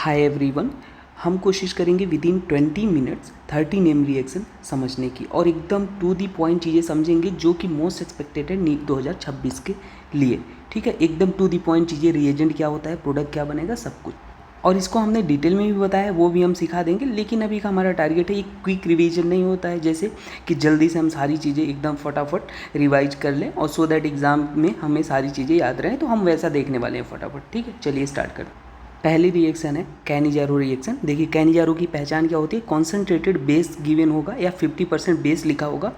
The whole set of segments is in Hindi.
Hi everyone. हम कोशिश करेंगे with in 20 minutes 30 name reaction समझने की और एकदम टू दी पॉइंट चीज़ें समझेंगे जो कि मोस्ट एक्सपेक्टेड है नीट 2026 के लिए। ठीक है, एकदम टू दी पॉइंट चीज़ें, रिएजेंट क्या होता है, प्रोडक्ट क्या बनेगा, सब कुछ। और इसको हमने डिटेल में भी बताया, वो भी हम सिखा देंगे। लेकिन अभी का हमारा टारगेट है, एक क्विक रिवीजन नहीं होता है जैसे कि जल्दी से हम सारी चीज़ें एकदम फटाफट रिवाइज कर लें और सो दैट एग्ज़ाम में हमें सारी चीज़ें याद रहें, तो हम वैसा देखने वाले हैं फटाफट। ठीक है, चलिए स्टार्ट करते हैं। पहली रिएक्शन है कैनिजारो रिएक्शन। देखिए कैनिजारो की पहचान क्या होती है, कॉन्सेंट्रेटेड बेस गिवन होगा या 50% बेस लिखा होगा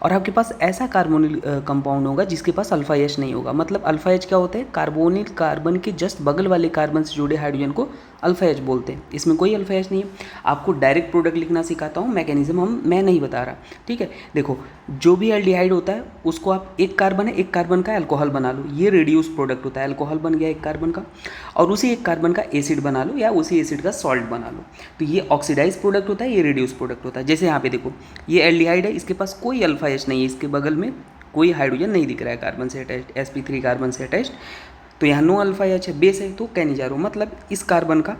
और आपके पास ऐसा कार्बोनिल कंपाउंड होगा जिसके पास अल्फा एच नहीं होगा। मतलब अल्फा एच क्या होता है, कार्बोनिल कार्बन के जस्ट बगल वाले कार्बन से जुड़े हाइड्रोजन को अल्फा एच बोलते हैं। इसमें कोई अल्फा एच नहीं है। आपको डायरेक्ट प्रोडक्ट लिखना सिखाता हूँ, मैकेनिज्म मैं नहीं बता रहा। ठीक है, देखो जो भी एल्डिहाइड होता है उसको आप एक कार्बन है, एक कार्बन का अल्कोहल बना लो, ये रिड्यूस प्रोडक्ट होता है, अल्कोहल बन गया एक कार्बन का, और उसी एक कार्बन का एसिड बना लो या उसी एसिड का सॉल्ट बना लो, तो ये ऑक्सीडाइज प्रोडक्ट होता है, ये रिड्यूस प्रोडक्ट होता है। जैसे यहाँ पे देखो ये एल्डिहाइड है, इसके पास कोई अल्फा एच नहीं है, इसके बगल में कोई हाइड्रोजन नहीं दिख रहा है कार्बन से अटैच्ड, sp3 कार्बन से अटैच्ड, तो यहाँ नो अल्फा एच है, बेस है, तो कैनिजारो मतलब इस कार्बन का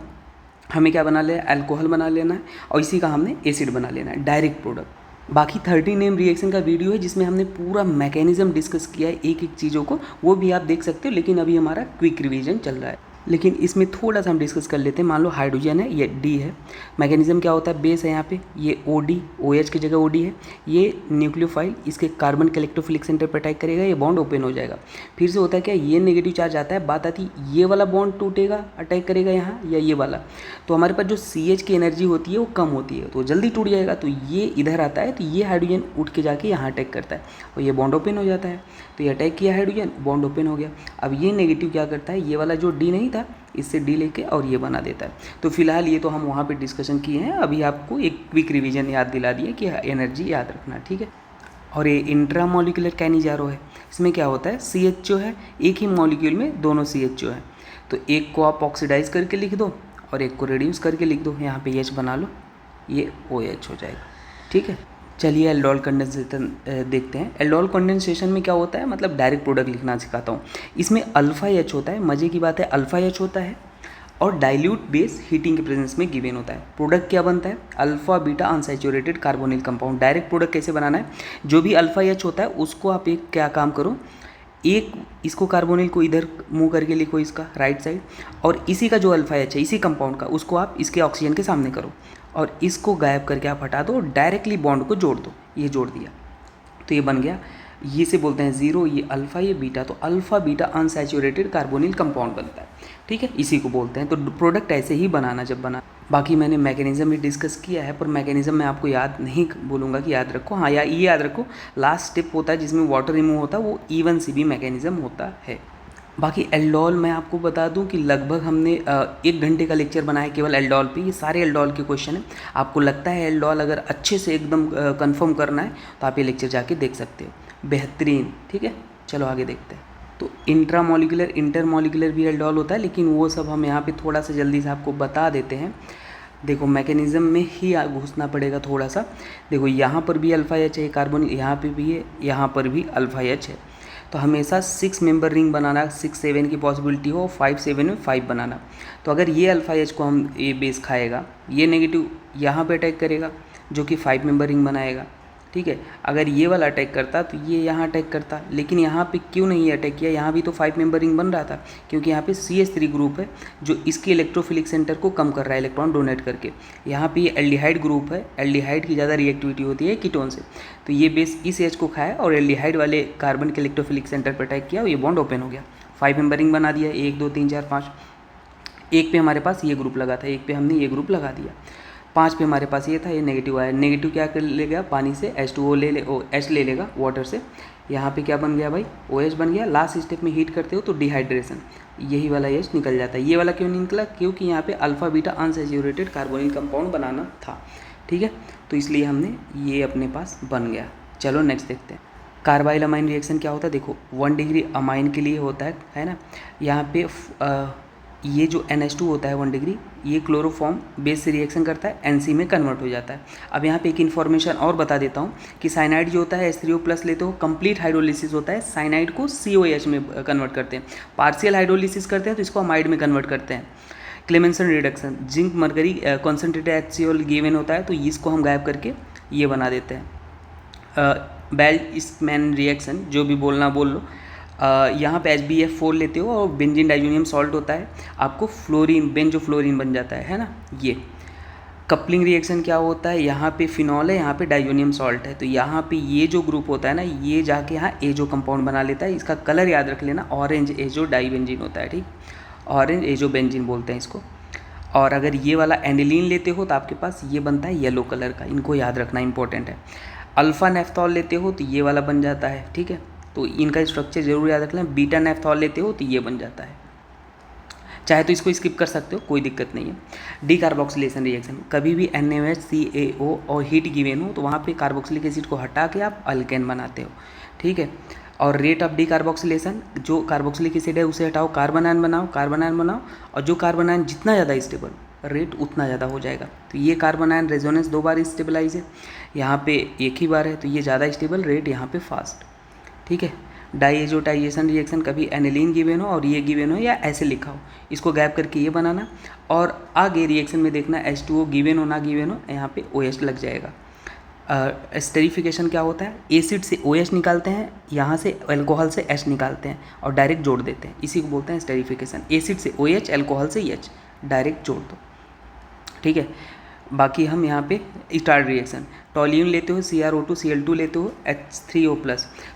हमें क्या बना लेना है, अल्कोहल बना लेना है और इसी का हमने एसिड बना लेना है, डायरेक्ट प्रोडक्ट। बाकी 30 नेम रिएक्शन का वीडियो है जिसमें हमने पूरा मैकेनिज्म डिस्कस किया है एक एक चीज़ों को, वो भी आप देख सकते हो। लेकिन अभी हमारा क्विक रिवीजन चल रहा है, लेकिन इसमें थोड़ा सा हम डिस्कस कर लेते हैं। मान लो हाइड्रोजन है, ये डी है, मैकेनिज्म क्या होता है, बेस है यहाँ पे, ये ओ डी, ओ एच की जगह ओ डी है, ये न्यूक्लियोफाइल इसके कार्बन के इलेक्ट्रोफिलिक सेंटर पर अटैक करेगा, ये बॉन्ड ओपन हो जाएगा। फिर से होता है क्या, ये नेगेटिव चार्ज आता है, बात आती ये वाला बॉन्ड टूटेगा, अटैक करेगा यहाँ, या ये वाला, तो हमारे पास जो सी एच की एनर्जी होती है वो कम होती है, तो जल्दी टूट जाएगा। तो ये इधर आता है, तो ये हाइड्रोजन उठ के जाके यहाँ अटैक करता है और ये बॉन्ड ओपन हो जाता है, तो ये अटैक किया हाइड्रोजन, बॉन्ड ओपन हो गया। अब ये नेगेटिव क्या करता है, ये वाला जो डी नहीं था इससे डी लेके और ये बना देता है। तो फिलहाल ये तो हम वहाँ पे डिस्कशन किए हैं, अभी आपको एक क्विक रिवीजन याद दिला दिया कि एनर्जी याद रखना। ठीक है, और ये इंट्रामोलिकुलर कैनिजारो है, इसमें क्या होता है, CHO है, एक ही मॉलिक्यूल में दोनों CHO है, तो एक को आप ऑक्सीडाइज करके लिख दो और एक को रिड्यूस करके लिख दो, यहाँ पे H बना लो, ये OH हो जाएगा। ठीक है, चलिए एल्डोल कंडेंसेशन देखते हैं। एल्डोल कंडेंसेशन में क्या होता है, मतलब डायरेक्ट प्रोडक्ट लिखना सिखाता हूँ। इसमें अल्फा एच होता है, मज़े की बात है अल्फा एच होता है और डाइल्यूट बेस हीटिंग के प्रेजेंस में गिवन होता है। प्रोडक्ट क्या बनता है, alpha beta unsaturated carbonyl compound. Direct product कैसे बनाना है, जो भी अल्फा एच होता है उसको आप एक क्या काम करो, एक इसको कार्बोनिल को इधर मुँह करके लिखो, इसका राइट साइड, और इसी का जो अल्फा एच है इसी कंपाउंड का, उसको आप इसके ऑक्सीजन के सामने करो और इसको गायब करके आप हटा दो, डायरेक्टली बॉन्ड को जोड़ दो, ये जोड़ दिया तो ये बन गया, ये से बोलते हैं जीरो, ये अल्फा ये बीटा, तो alpha beta unsaturated carbonyl compound बनता है। ठीक है, इसी को बोलते हैं। तो प्रोडक्ट ऐसे ही बनाना जब बना। बाकी मैंने मैकेनिज्म भी डिस्कस किया है, पर मैकेनिज्म मैं आपको याद नहीं बोलूँगा कि याद रखो, हाँ या ये याद रखो, लास्ट स्टेप होता है जिसमें वाटर रिमूव होता है, वो E1 CB मैकेनिज्म होता है। बाकी एल्डोल मैं आपको बता दूं कि लगभग हमने 1 घंटे का लेक्चर बनाया केवल एल्डोल पे, ये सारे एल्डोल के क्वेश्चन हैं। आपको लगता है एल्डोल अगर अच्छे से एकदम कंफर्म करना है तो आप ये लेक्चर जाके देख सकते हो, बेहतरीन। ठीक है, चलो आगे देखते हैं। तो इंट्रामोलिकुलर इंटरमोलिकुलर भी एल्डोल होता है, लेकिन वो सब हम यहाँ पे थोड़ा सा जल्दी से आपको बता देते हैं। देखो मैकेनिज्म में ही घुसना पड़ेगा थोड़ा सा। देखो यहाँ पर भी अल्फा एच है, कार्बन यहाँ पे भी है, यहाँ पर भी अल्फा एच है, तो हमेशा 6 मेंबर रिंग बनाना, 6 7 की पॉसिबिलिटी हो, 5 7 में 5 बनाना। तो अगर ये अल्फा एच को हम ये बेस खाएगा, ये नेगेटिव यहाँ पे अटैक करेगा जो कि 5 मेंबर रिंग बनाएगा। ठीक है, अगर ये वाला अटैक करता तो ये यहाँ अटैक करता, लेकिन यहाँ पे क्यों नहीं अटैक किया, यहाँ भी तो 5 मेंबर रिंग बन रहा था, क्योंकि यहाँ पे CH3 ग्रुप है जो इसके इलेक्ट्रोफिलिक सेंटर को कम कर रहा है इलेक्ट्रॉन डोनेट करके। यहाँ पे ये एल्डिहाइड ग्रुप है, एल्डिहाइड की ज़्यादा रिएक्टिविटी होती है कीटोन से, तो ये बेस इस H को खाया और एल्डिहाइड वाले कार्बन के इलेक्ट्रोफिलिक सेंटर पर अटैक किया और ये बॉन्ड ओपन हो गया, 5 मेंबर रिंग बना दिया, 1 2 3 4 5। एक पे हमारे पास ये ग्रुप लगा था, एक पे हमने ये ग्रुप लगा दिया, 5 पे हमारे पास ये था, ये नेगेटिव आया, नेगेटिव क्या कर लेगा, पानी से H2O H ले लेगा वाटर से, यहाँ पे क्या बन गया भाई, OH बन गया। लास्ट स्टेप में हीट करते हो तो डिहाइड्रेशन, यही वाला H निकल जाता है। ये वाला क्यों नहीं निकला, क्योंकि यहाँ पे alpha beta unsaturated carbonyl compound बनाना था। ठीक है, तो इसलिए हमने ये अपने पास बन गया। चलो नेक्स्ट देखते हैं। कार्बाइल अमाइन रिएक्शन क्या होता है, देखो 1 डिग्री अमाइन के लिए होता है ना, यहाँ पे ये जो NH2 होता है 1 डिग्री, ये क्लोरोफॉर्म बेस से रिएक्शन करता है, NC में कन्वर्ट हो जाता है। अब यहाँ पे एक इन्फॉर्मेशन और बता देता हूँ कि साइनाइड जो होता है H3O+ लेते हो, कंप्लीट हाइड्रोलिसिस होता है, साइनाइड को COH में कन्वर्ट करते हैं, पार्शियल हाइड्रोलिसिस करते हैं तो इसको अमाइड में कन्वर्ट करते हैं। Clemmensen reduction, zinc mercury concentrated HCl given होता है तो इसको हम गायब करके ये बना देते हैं। बेल्जमैन रिएक्शन, जो भी बोलना बोल लो। यहाँ पे HbF4 लेते हो और बेंजीन डाइजोनियम सॉल्ट होता है, आपको फ्लोरीन बेंजोफ्लोरीन बन जाता है ना। ये कपलिंग रिएक्शन क्या होता है, यहाँ पे फिनॉल है, यहाँ पे डाइजोनियम सॉल्ट है, तो यहाँ पे ये जो ग्रुप होता है ना, ये जाके यहाँ एजो कंपाउंड बना लेता है। इसका कलर याद रख लेना, ऑरेंज एजो डाइबेंजीन होता है, ठीक, ऑरेंज एजो बेंजीन बोलते हैं इसको। और अगर ये वाला एंडिलीन लेते हो तो आपके पास ये बनता है येलो कलर का, इनको याद रखना इंपॉर्टेंट है। अल्फ़ा नेफ्थॉल लेते हो तो ये वाला बन जाता है, ठीक है, तो इनका स्ट्रक्चर जरूर याद रख लें। बीटा नेफ्थॉल लेते हो तो ये बन जाता है, चाहे तो इसको स्किप कर सकते हो, कोई दिक्कत नहीं है। डी कार्बोक्सिलेशन रिएक्शन, कभी भी NaOH और हीट गिवन हो तो वहाँ पे कार्बोक्सिलिक एसिड को हटा के आप अल्केन बनाते हो, ठीक है। और रेट ऑफ डी कार्बोक्सिलेशन, जो कार्बोक्सिलिक एसिड है उसे हटाओ, कार्बोनायन बनाओ, कार्बोनायन बनाओ, और जो कार्बोनायन जितना ज़्यादा स्टेबल रेट उतना ज़्यादा हो जाएगा। तो ये कार्बोनायन रेजोनेंस 2 बार स्टेबलाइज है, यहाँ पे एक ही बार है, तो ये ज़्यादा स्टेबल, रेट यहाँ पे फास्ट, ठीक है। डाइएजोटाइजेशन रिएक्शन, कभी एनिलीन गिवन हो और ये गिवन हो या ऐसे लिखा हो, इसको गैप करके ये बनाना, और आगे रिएक्शन में देखना H2O गिवन हो ना गिवन हो, यहाँ पे OH लग जाएगा। स्टेरिफिकेशन क्या होता है, एसिड से OH निकालते हैं, यहाँ से अल्कोहल से H निकालते हैं और डायरेक्ट जोड़ देते हैं, इसी को बोलते हैं स्टेरिफिकेशन। एसिड से OH, अल्कोहल से H डायरेक्ट जोड़ दो, ठीक है। बाकी हम यहाँ पे स्टार्ट रिएक्शन, टॉल्यून लेते हो, CrO2 Cl2 लेते हो, H3O+,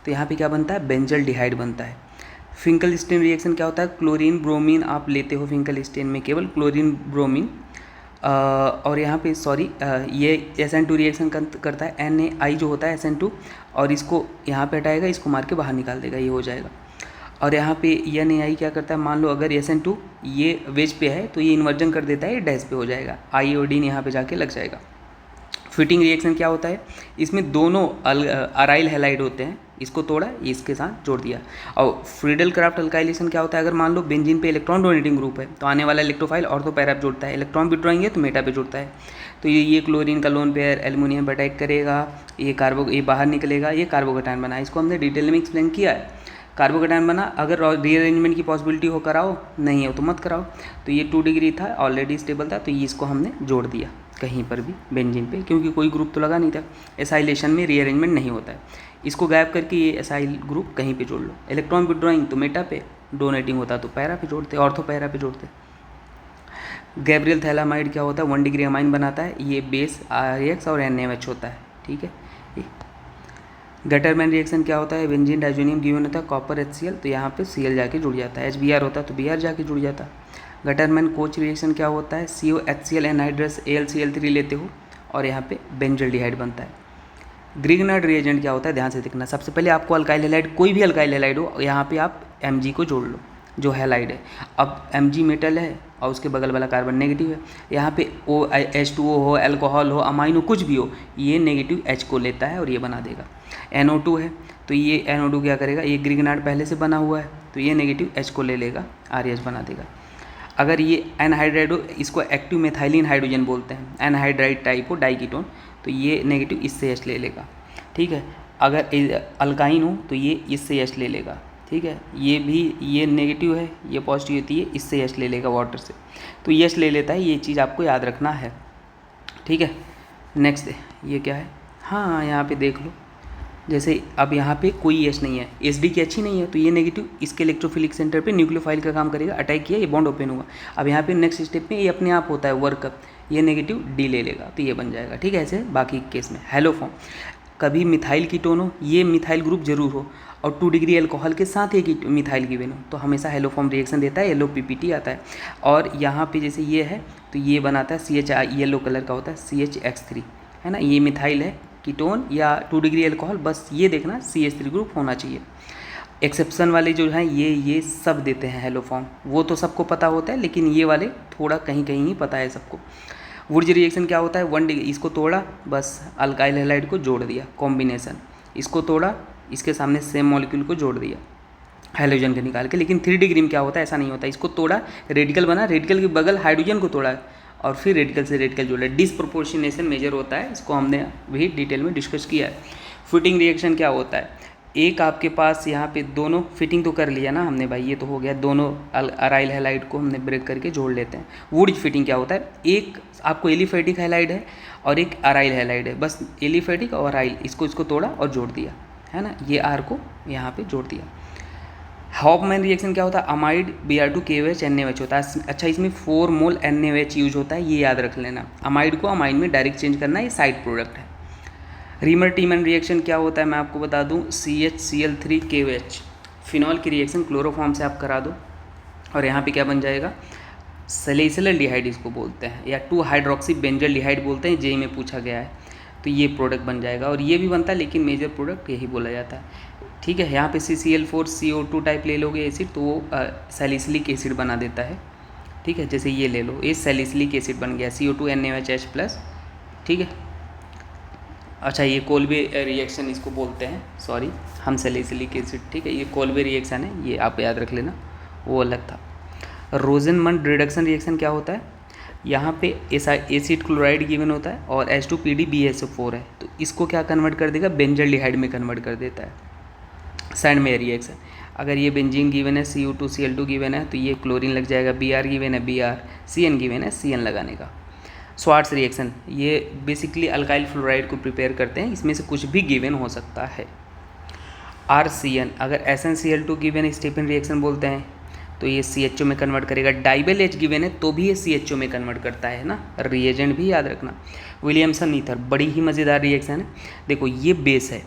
तो यहाँ पे क्या बनता है, बेंजल डिहाइड बनता है। फिंकलस्टीन रिएक्शन क्या होता है, क्लोरीन ब्रोमीन आप लेते हो फिंकलस्टीन में, केवल क्लोरीन ब्रोमीन, और यहाँ पे सॉरी ये SN2 रिएक्शन करता है, NaI जो होता है SN2, और इसको यहाँ पे हटाएगा, इसको मार के बाहर निकाल देगा, ये हो जाएगा। और यहाँ पे NaI क्या करता है, मान लो अगर SN2 ये वेज पे है तो ये इन्वर्जन कर देता है, ये डैश पे हो जाएगा, आयोडीन यहाँ पे जाके लग जाएगा। फिटिंग रिएक्शन क्या होता है, इसमें दोनों अराइल हैलाइड होते हैं, इसको तोड़ा, इसके साथ जोड़ दिया। और फ्रीडल क्राफ्ट अल्काइलेशन क्या होता है, अगर मान लो बेंजीन पे इलेक्ट्रॉन डोनेटिंग ग्रुप है तो आने वाला इलेक्ट्रोफाइल ऑर्थो पैरा पे जोड़ता है, इलेक्ट्रॉन विड्रॉइंग है तो मेटा पे जोड़ता है। तो ये क्लोरीन का लोन पेयर एल्युमिनियम पे अटैक करेगा, ये बाहर निकलेगा, ये कार्बोकैटायन बना, इसको हमने डिटेल में एक्सप्लेन किया है। कार्बोकैटायन बना, अगर रीअरेंजमेंट की पॉसिबिलिटी हो कराओ, नहीं हो तो मत कराओ। तो ये 2 डिग्री था, ऑलरेडी स्टेबल था, तो ये इसको हमने जोड़ दिया कहीं पर भी बेंजीन पे, क्योंकि कोई ग्रुप तो लगा नहीं था। एसाइलेशन में रीअरेंजमेंट नहीं होता है, इसको गायब करके ये एसाइल ग्रुप कहीं पे जोड़ लो। इलेक्ट्रॉन विड्रॉइंग तो मेटा पे, डोनेटिंग होता तो पैरा पे जोड़ते, ऑर्थो पैरा पे जोड़ते। गैब्रियल थैलामाइड क्या होता है, 1 डिग्री अमाइन बनाता है, ये बेस RX और NaOH होता है, ठीक है। गटरमैन रिएक्शन क्या होता है, बेंजीन डाइजोनियम गिवन होता है, कॉपर HCl, तो यहाँ पे Cl जाके जुड़ जाता है, HBr होता है तो Br जाके जुड़ जाता है। गटरमैन कोच रिएक्शन क्या होता है, COHCl एनहाइड्रस AlCl3 लेते हो और यहाँ पे बेंजल डिहाइड बनता है। ग्रिग्नार्ड रिएजेंट क्या होता है, ध्यान से देखना, सबसे पहले आपको अल्काइल हैलाइड, कोई भी अल्काइल हैलाइड हो, यहाँ पे आप Mg को जोड़ लो जो हैलाइड है। अब Mg मेटल है और उसके बगल वाला कार्बन नेगेटिव है, यहाँ पे H2O हो, अल्कोहल हो, अमाइन हो, कुछ भी हो, ये नेगेटिव H को लेता है और ये बना देगा। NO2 है तो ये NO2 क्या करेगा, ये ग्रिग्नार्ड पहले से बना हुआ है तो ये नेगेटिव H को ले लेगा, RH बना देगा। अगर ये एनहाइड्राइड हो, इसको एक्टिव मेथाइलिन हाइड्रोजन बोलते हैं, एनहाइड्राइड टाइप हो डाइकीटोन, तो ये नेगेटिव इससे H ले लेगा, ठीक है। अगर अल्काइन हो तो ये इससे H ले लेगा, ठीक है। ये भी, ये नेगेटिव है, ये पॉजिटिव होती है, इससे H ले लेगा वाटर से, तो ये H ले लेता है, ये चीज़ आपको याद रखना है, ठीक है। नेक्स्ट ये क्या है, हाँ यहाँ पे देख लो, जैसे अब यहाँ पे कोई H नहीं है, SD की अच्छी नहीं है, तो ये नेगेटिव इसके इलेक्ट्रोफिलिक सेंटर पे न्यूक्लियोफाइल का काम करेगा, अटैक किया, ये बॉन्ड ओपन होगा। अब यहाँ पे नेक्स्ट स्टेप में ये अपने आप होता है वर्कअप, ये नेगेटिव D ले लेगा तो ये बन जाएगा, ठीक है। ऐसे बाकी केस में हेलोफॉर्म, कभी मिथाइल कीटोन हो, ये मिथाइल ग्रुप जरूर हो, और 2 डिग्री अल्कोहल के साथ एक मिथाइल गिवन हो तो हमेशा हेलोफॉर्म रिएक्शन देता है, येलो PPT आता है। और यहाँ पे जैसे ये है तो ये बनाता है CH, येलो कलर का होता है CHX3, है ना, ये मिथाइल है कीटोन या 2 डिग्री अल्कोहल, बस ये देखना CH3 ग्रुप होना चाहिए। एक्सेप्शन वाले जो हैं ये सब देते हैं हेलोफॉर्म, वो तो सबको पता होता है, लेकिन ये वाले थोड़ा कहीं कहीं ही पता है सबको। वुर्ज रिएक्शन क्या होता है, 1 डिग्री, इसको तोड़ा, बस अल्काइल हैलाइड को जोड़ दिया, कॉम्बिनेशन, इसको तोड़ा, इसके सामने सेम मॉलिक्यूल को जोड़ दिया हाइड्रोजन के निकाल के। लेकिन 3 डिग्री में क्या होता है, ऐसा नहीं होता, इसको तोड़ा, रेडिकल बना, रेडिकल के बगल हाइड्रोजन को तोड़ा और फिर रेडिकल से रेडिकल जोड़ा, डिसप्रोपोर्शनेशन मेजर होता है, इसको हमने भी डिटेल में डिस्कस किया है। फिटिंग रिएक्शन क्या होता है, एक आपके पास यहाँ पे दोनों फिटिंग तो कर लिया ना हमने भाई, ये तो हो गया, दोनों अराइल हैलाइड को हमने ब्रेक करके जोड़ लेते हैं। वुड फिटिंग क्या होता है, एक आपको एलिफेटिक हैलाइड है और एक अराइल हैलाइड है, बस एलिफेटिक और अराइल इसको थोड़ा और जोड़ दिया है ना, ये आर को यहाँ पे जोड़ दिया। हॉफमैन रिएक्शन क्या होता है, अमाइड Br2 KOH NaOH होता है। अच्छा, इसमें 4 मोल NaOH यूज होता है, ये याद रख लेना। अमाइड को अमाइड में डायरेक्ट चेंज करना है, ये साइड प्रोडक्ट है। रीमर टीमन रिएक्शन क्या होता है मैं आपको बता दूं, CHCl3 KOH फिनॉल की रिएक्शन क्लोरोफॉर्म से आप करा दो और यहाँ पे क्या बन जाएगा, सैलिसिलडिहाइड इसको बोलते हैं, या 2 हाइड्रोक्सी बेंजल्डिहाइड बोलते हैं, जेई में पूछा गया है। तो ये प्रोडक्ट बन जाएगा और ये भी बनता है, लेकिन मेजर प्रोडक्ट यही बोला जाता है। ठीक है, यहाँ पे CCl4 CO2 टाइप ले लोगे एसिड तो वो सैलिसिलिक एसिड बना देता है। ठीक है, जैसे ये ले लो, ये सैलिसिलिक एसिड बन गया CO2 NaOH+। ठीक है, अच्छा ये कोल्बे रिएक्शन इसको बोलते हैं, सॉरी, हम सैलिसिलिक एसिड, ठीक है, ये कोल्बे रिएक्शन है, ये आप याद रख लेना, वो अलग था। रोजेनमंड रिडक्शन रिएक्शन क्या होता है, यहाँ पे एसिड क्लोराइड गिवन होता है और H2PdBSO4 है, तो इसको क्या कन्वर्ट कर देगा, बेंजल्डिहाइड में कन्वर्ट कर देता है। सैंडमेयर रिएक्शन, अगर ये बेंजीन गिवन है, CO2Cl2 गिवन है, तो ये क्लोरीन लग जाएगा, Br गिवन है Br, Cn गिवन है Cn लगाने का। स्वार्ट्स रिएक्शन, ये बेसिकली अल्काइल फ्लोराइड को प्रिपेयर करते हैं, इसमें से कुछ भी गिवन हो सकता है। RCN, अगर SnCl2 गिवन है, स्टेफन रिएक्शन बोलते हैं, तो ये CHO में कन्वर्ट करेगा। डाइबल H गिवन है तो भी ये CHO में कन्वर्ट करता है ना, रिएजेंट भी याद रखना। विलियमसन ईथर, बड़ी ही मज़ेदार रिएक्शन है। देखो ये बेस है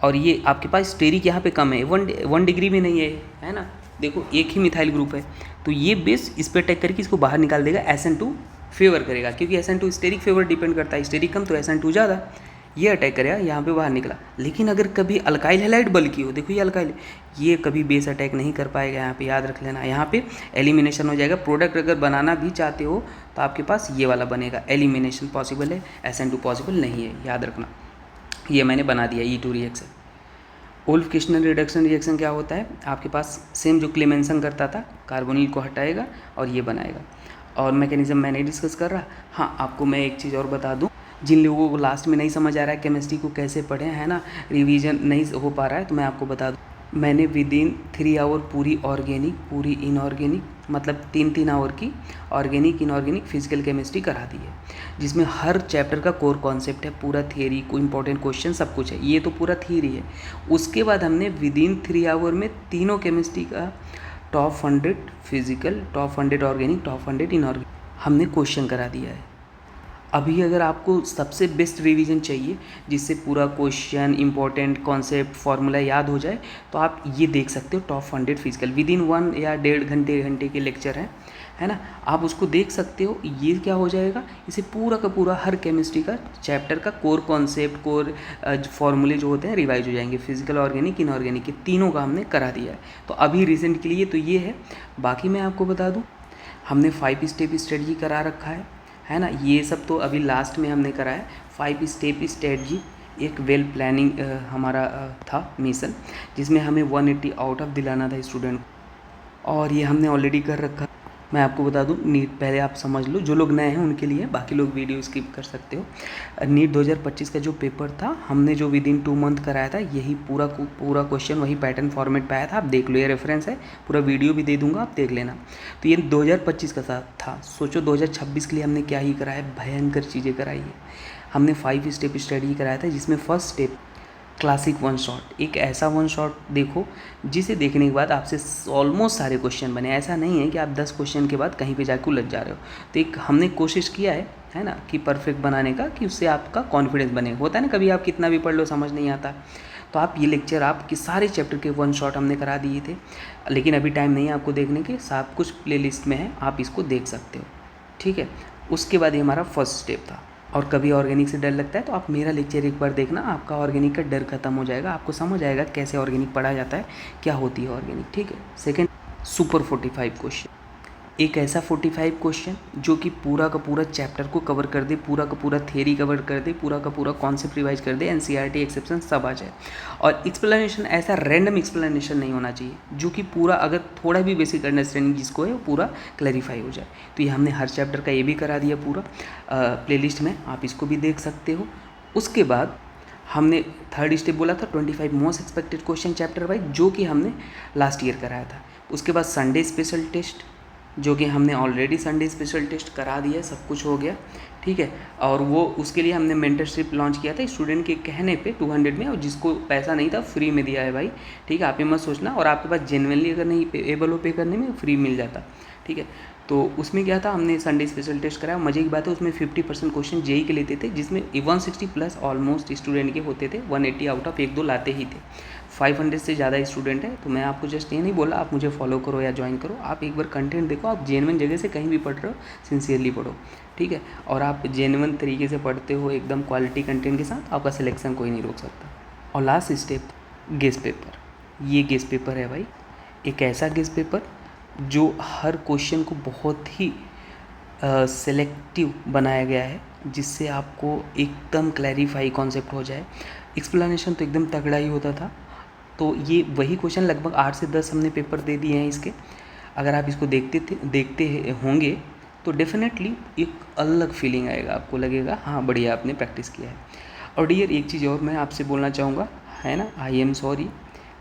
और ये आपके पास स्टेरिक यहाँ पे कम है, 1 डिग्री में नहीं है ना, देखो एक ही मिथाइल ग्रुप है, तो ये बेस इस पर अटैक करके इसको बाहर निकाल देगा, SN2 फेवर करेगा, क्योंकि SN2 स्टेरिक फेवर डिपेंड करता है, स्टेरिक कम तो SN2 ज़्यादा, ये अटैक करेगा, यहाँ पे बाहर निकला। लेकिन अगर कभी अल्काइल हैलाइड बल्कि हो, देखो ये अल्काइल, ये कभी बेस अटैक नहीं कर पाएगा, यहाँ पे याद रख लेना, यहाँ पे एलिमिनेशन हो जाएगा। प्रोडक्ट अगर बनाना भी चाहते हो तो आपके पास ये वाला बनेगा, एलिमिनेशन पॉसिबल है, SN2 पॉसिबल नहीं है, याद रखना। ये मैंने बना दिया E2 reaction. Wolff Kishner reduction reaction क्या होता है, आपके पास सेम जो क्लेमेंसन करता था, कार्बोनिल को हटाएगा और ये बनाएगा। और मैकेनिज्म मैं नहीं डिस्कस कर रहा। हाँ, आपको मैं एक चीज़ और बता दूं, जिन लोगों को लास्ट में नहीं समझ आ रहा है केमिस्ट्री को कैसे पढ़ें, है ना, रिवीजन नहीं हो पा रहा है, तो मैं आपको बता दूं, मैंने विदिन 3 आवर पूरी ऑर्गेनिक, पूरी इनऑर्गेनिक, मतलब 3-3 आवर की ऑर्गेनिक इनऑर्गेनिक फिजिकल केमिस्ट्री करा दी है, जिसमें हर चैप्टर का कोर कॉन्सेप्ट है, पूरा थियरी, कोई इंपॉर्टेंट क्वेश्चन सब कुछ है, ये तो पूरा थियरी है। उसके बाद हमने विदिन 3 आवर में तीनों केमिस्ट्री का top 100 physical, top 100 organic, top 100 inorganic हमने क्वेश्चन करा दिया है। अभी अगर आपको सबसे बेस्ट रिवीजन चाहिए जिससे पूरा क्वेश्चन, इंपॉर्टेंट कॉन्सेप्ट, फार्मूला याद हो जाए, तो आप ये देख सकते हो, टॉप 100 फिजिकल, विदिन 1 या 1.5 घंटे के लेक्चर हैं, है ना, आप उसको देख सकते हो। ये क्या हो जाएगा, इसे पूरा का पूरा हर केमिस्ट्री का चैप्टर का कोर कॉन्सेप्ट, कोर फार्मूले जो होते हैं रिवाइज हो जाएंगे। फिजिकल, ऑर्गेनिक, इनऑर्गेनिक, ये तीनों का हमने करा दिया है। तो अभी रिसेंट के लिए तो ये है। बाकी मैं आपको बता दूँ, हमने 5 स्टेप स्ट्रेटजी करा रखा है ना, ये सब तो अभी लास्ट में हमने करा है। 5 स्टेप स्ट्रेटजी एक वेल प्लानिंग हमारा था मिशन, जिसमें हमें 180 आउट ऑफ दिलाना था स्टूडेंट को, और ये हमने ऑलरेडी कर रखा। मैं आपको बता दूं, नीट पहले आप समझ लो, जो लोग नए हैं उनके लिए, बाकी लोग वीडियो स्किप कर सकते हो। नीट 2025 का जो पेपर था, हमने जो विदिन 2 मंथ कराया था, यही पूरा क्वेश्चन वही पैटर्न फॉर्मेट पे आया था। आप देख लो, ये रेफरेंस है, पूरा वीडियो भी दे दूंगा, आप देख लेना। तो ये 2025 का था। सोचो 2026 के लिए हमने क्या ही कराया, भयंकर चीज़ें कराई है। हमने 5 स्टेप स्टडी कराया था, जिसमें फर्स्ट स्टेप क्लासिक 1 शॉट, एक ऐसा 1 शॉट देखो जिसे देखने के बाद आपसे ऑलमोस्ट सारे क्वेश्चन बने। ऐसा नहीं है कि आप 10 क्वेश्चन के बाद कहीं पे जाके उलझ जा रहे हो। तो एक हमने कोशिश किया है ना, कि परफेक्ट बनाने का, कि उससे आपका कॉन्फिडेंस बने। होता है ना, कभी आप कितना भी पढ़ लो समझ नहीं आता, तो आप ये लेक्चर आपके सारे चैप्टर के 1 शॉट हमने करा दिए थे। लेकिन अभी टाइम नहीं है आपको देखने के, सब कुछ प्लेलिस्ट में है, आप इसको देख सकते हो, ठीक है। उसके बाद ये हमारा फर्स्ट स्टेप था। और कभी ऑर्गेनिक से डर लगता है तो आप मेरा लेक्चर एक बार देखना, आपका ऑर्गेनिक का डर खत्म हो जाएगा, आपको समझ आएगा कैसे ऑर्गेनिक पढ़ा जाता है, क्या होती है ऑर्गेनिक, ठीक है। सेकंड, सुपर 45 क्वेश्चन, एक ऐसा 45 क्वेश्चन जो कि पूरा का पूरा चैप्टर को कवर कर दे, पूरा का पूरा थियरी कवर कर दे, पूरा का पूरा कॉन्सेप्ट रिवाइज कर दे, एनसीईआरटी एक्सेप्शन सब आ जाए। और एक्सप्लेनेशन ऐसा रैंडम एक्सप्लेनेशन नहीं होना चाहिए, जो कि पूरा अगर थोड़ा भी बेसिक अंडरस्टैंडिंग जिसको है वो पूरा क्लैरिफाई हो जाए। तो ये हमने हर चैप्टर का ये भी करा दिया पूरा प्लेलिस्ट में, आप इसको भी देख सकते हो। उसके बाद हमने थर्ड स्टेप बोला था 25 most expected question chapter wise, जो कि हमने लास्ट ईयर कराया था। उसके बाद संडे स्पेशल टेस्ट, जो कि हमने ऑलरेडी संडे स्पेशल टेस्ट करा दिया, सब कुछ हो गया, ठीक है। और वो उसके लिए हमने मेंटरशिप लॉन्च किया था स्टूडेंट के कहने पे 200 में, और जिसको पैसा नहीं था फ्री में दिया है भाई, ठीक है। आप ये मत सोचना, और आपके पास जेन्युइनली अगर नहीं एबल हो पे करने में, फ्री मिल जाता, ठीक है। तो उसमें क्या था, हमने संडे स्पेशल टेस्ट कराया। मज़े की बात है उसमें 50% क्वेश्चन जेई के लेते थे, जिसमें 160 प्लस ऑलमोस्ट स्टूडेंट के होते थे, 180 आउट ऑफ 1-2 लाते ही थे। 500 से ज़्यादा स्टूडेंट है। तो मैं आपको जस्ट ये नहीं बोला आप मुझे फॉलो करो या ज्वाइन करो, आप एक बार कंटेंट देखो, आप जेन्युइन जगह से कहीं भी पढ़ रहे हो, सिंसियरली पढ़ो, ठीक है। और आप जेन्युइन तरीके से पढ़ते हो एकदम क्वालिटी कंटेंट के साथ, आपका सिलेक्शन कोई नहीं रोक सकता। और लास्ट स्टेप, गेस पेपर। ये गेस पेपर है भाई, एक ऐसा गेस पेपर जो हर क्वेश्चन को बहुत ही सेलेक्टिव बनाया गया है, जिससे आपको एकदम क्लैरिफाई कॉन्सेप्ट हो जाए। एक्सप्लेनेशन तो एकदम तगड़ा ही होता था। तो ये वही क्वेश्चन लगभग 8 से 10 हमने पेपर दे दिए हैं इसके। अगर आप इसको देखते होंगे तो डेफिनेटली एक अलग फीलिंग आएगा, आपको लगेगा हाँ बढ़िया आपने प्रैक्टिस किया है। और डियर एक चीज़ और मैं आपसे बोलना चाहूँगा, है ना, आई एम सॉरी,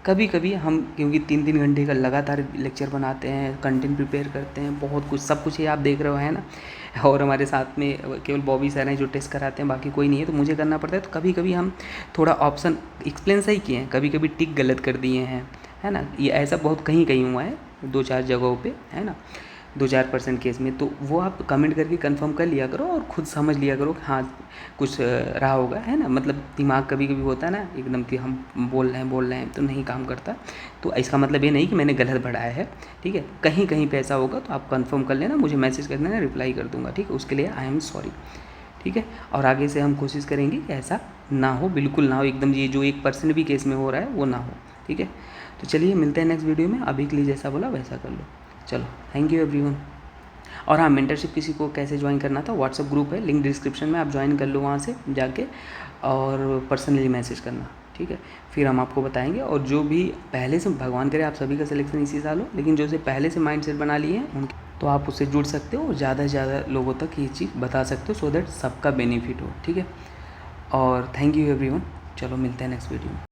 कभी कभी हम क्योंकि 3-3 घंटे का लगातार लेक्चर बनाते हैं, कंटेंट प्रिपेयर करते हैं, बहुत कुछ सब कुछ ये आप देख रहे हो, है ना। और हमारे साथ में केवल बॉबी सर हैं जो टेस्ट कराते हैं, बाकी कोई नहीं है, तो मुझे करना पड़ता है। तो कभी कभी हम थोड़ा ऑप्शन एक्सप्लेन सही किए हैं, कभी कभी टिक गलत कर दिए हैं, है ना। ये ऐसा बहुत कहीं हुआ है, 2-4 जगहों पे, है ना, 2-4% केस में। तो वो आप कमेंट करके कंफर्म कर लिया करो और ख़ुद समझ लिया करो कि हाँ कुछ रहा होगा, है ना। मतलब दिमाग कभी कभी होता है ना एकदम कि हम बोल रहे हैं तो नहीं काम करता। तो इसका मतलब ये नहीं कि मैंने गलत पढ़ाया है, ठीक है। कहीं कहीं पे ऐसा होगा तो आप कंफर्म कर लेना, मुझे मैसेज कर देना, रिप्लाई कर दूंगा, ठीक है। उसके लिए आई एम सॉरी, ठीक है। और आगे से हम कोशिश करेंगे कि ऐसा ना हो, बिल्कुल ना हो, एकदम ये जो 1% भी केस में हो रहा है वो ना हो, ठीक है। तो चलिए मिलते हैं नेक्स्ट वीडियो में। अभी के लिए जैसा बोला वैसा कर लो। चलो, थैंक यू एवरीवन। और हाँ, मेंटरशिप किसी को कैसे ज्वाइन करना था, व्हाट्सअप ग्रुप है, लिंक डिस्क्रिप्शन में, आप ज्वाइन कर लो वहाँ से जाके, और पर्सनली मैसेज करना, ठीक है। फिर हम आपको बताएंगे। और जो भी पहले से, भगवान करे आप सभी का सिलेक्शन इसी साल हो, लेकिन जो से पहले से माइंडसेट बना लिए हैं उनके, तो आप उससे जुड़ सकते हो और ज़्यादा से ज़्यादा लोगों तक ये चीज़ बता सकते हो, सो दैट सबका बेनिफिट हो, ठीक है। और थैंक यू एवरीवन। चलो मिलते हैं नेक्स्ट वीडियो में।